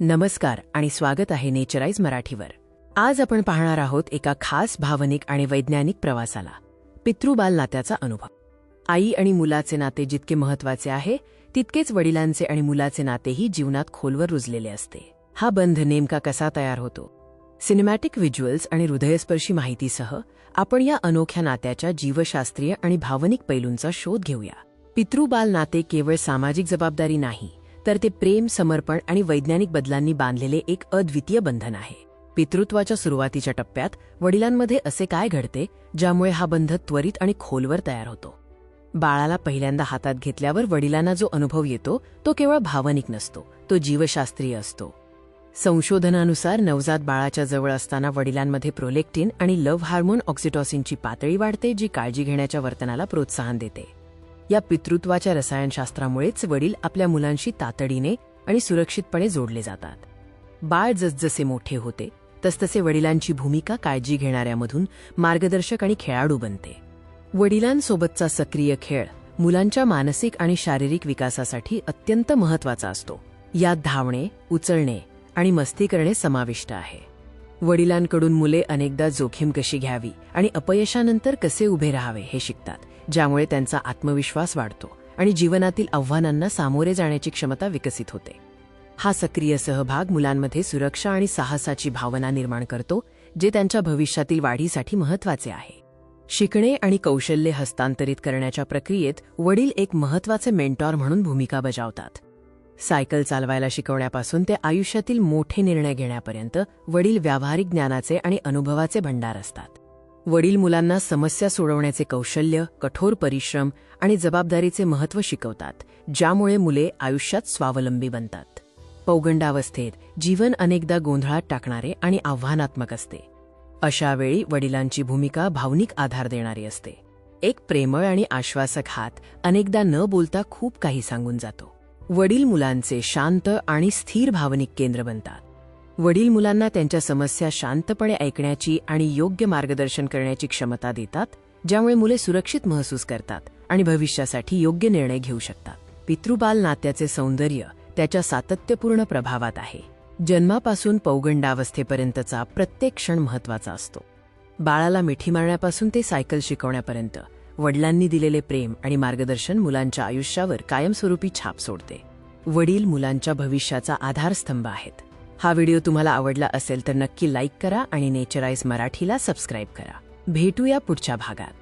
नमस्कार आणि स्वागत आहे नेचराईज मराठीवर। आज आपण पाहणार आहोत एका खास भावनिक आणि वैज्ञानिक प्रवासाला, पितृबाल नात्याचा अनुभव। आई आणि मुलाचे नाते जितके महत्त्वाचे आहे तितकेच वडिलांचे आणि मुलाचे नातेही जीवनात खोलवर रुजलेले असते। हा बंध नेमका कसा तयार होतो? सिनेमॅटिक व्हिज्युअल्स आणि हृदयस्पर्शी माहितीसह आपण या अनोख्या नात्याच्या जीवशास्त्रीय आणि भावनिक पैलूंचा शोध घेऊया। पितृबाल नाते केवळ सामाजिक जबाबदारी नाही, तर ते प्रेम, समर्पण आणि वैज्ञानिक बदलांनी बांधलेले एक अद्वितीय बंधन आहे। पितृत्वाच्या सुरुवातीच्या टप्प्यात वडिलांमध्ये असे काय घडते ज्यामुळे हा बंध त्वरित आणि खोलवर तयार होतो? बाळाला पहिल्यांदा हातात घेतल्यावर वडिलांना जो अनुभव येतो तो केवळ भावनिक नसतो, तो जीवशास्त्रीय असतो। संशोधनानुसार नवजात बाळाच्या जवळ असताना वडिलांमध्ये प्रोलेक्टिन आणि लव्ह हार्मोन ऑक्सिटॉसिनची पातळी वाढते, जी काळजी घेण्याच्या वर्तनाला प्रोत्साहन देते। या पितृत्वाच्या रसायनशास्त्रामुळेच वडील आपल्या मुलांशी तातडीने आणि सुरक्षितपणे जोडले जातात। बाळ जसजसे मोठे होते तसतसे वडिलांची भूमिका काळजी घेणाऱ्यामधून मार्गदर्शक आणि खेळाडू बनते। वडिलांसोबतचा सक्रिय खेळ मुलांच्या मानसिक आणि शारीरिक विकासासाठी अत्यंत महत्त्वाचा असतो। यात धावणे, उचलणे आणि मस्ती करणे समाविष्ट आहे। वडिलांकडून मुले अनेकदा जोखीम कशी घ्यावी आणि अपयशानंतर कसे उभे राहावे हे शिकतात, ज्यामुळे त्यांचा आत्मविश्वास वाढतो आणि जीवनातील आव्हानांना सामोरे जाण्याची क्षमता विकसित होते। हा सक्रिय सहभाग मुलांमध्ये सुरक्षा आणि साहसाची भावना निर्माण करतो, जे त्यांच्या भविष्यातील वाढीसाठी महत्त्वाचे आहे। शिकणे आणि कौशल्ये हस्तांतरित करण्याच्या प्रक्रियेत वडील एक महत्त्वाचे मेंटॉर म्हणून भूमिका बजावतात। सायकल चालवायला शिकवण्यापासून ते आयुष्यातील मोठे निर्णय घेण्यापर्यंत वडील व्यावहारिक ज्ञानाचे आणि अनुभवाचे भंडार असतात। वडील मुलांना समस्या सोडवण्याचे कौशल्य, कठोर परिश्रम आणि जबाबदारीचे महत्त्व शिकवतात, ज्यामुळे मुले आयुष्यात स्वावलंबी बनतात। पौगंडावस्थेत जीवन अनेकदा गोंधळात टाकणारे आणि आव्हानात्मक असते। अशा वेळी वडिलांची भूमिका भावनिक आधार देणारी असते। एक प्रेमळ आणि आश्वासक हात अनेकदा न बोलता खूप काही सांगून जातो। वडील मुलांचे शांत आणि स्थिर भावनिक केंद्र बनतात। वडील मुलांना त्यांच्या समस्या शांतपणे ऐकण्याची आणि योग्य मार्गदर्शन करण्याची क्षमता देतात, ज्यामुळे मुले सुरक्षित महसूस करतात आणि भविष्यासाठी योग्य निर्णय घेऊ शकतात। पितृबाल नात्याचे सौंदर्य त्याच्या सातत्यपूर्ण प्रभावात आहे। जन्मापासून पौगंडावस्थेपर्यंतचा प्रत्येक क्षण महत्त्वाचा असतो। बाळाला मिठी मारण्यापासून ते सायकल शिकवण्यापर्यंत वडिलांनी दिलेले प्रेम आणि मार्गदर्शन मुलांच्या आयुष्यावर कायमस्वरूपी छाप सोडते। वडील मुलांच्या भविष्याचा आधारस्तंभ आहेत। हा व्हिडिओ तुम्हाला आवडला असेल तर नक्की लाईक करा आणि नेचराईज मराठीला सबस्क्राईब करा। भेटूया पुढच्या भागात।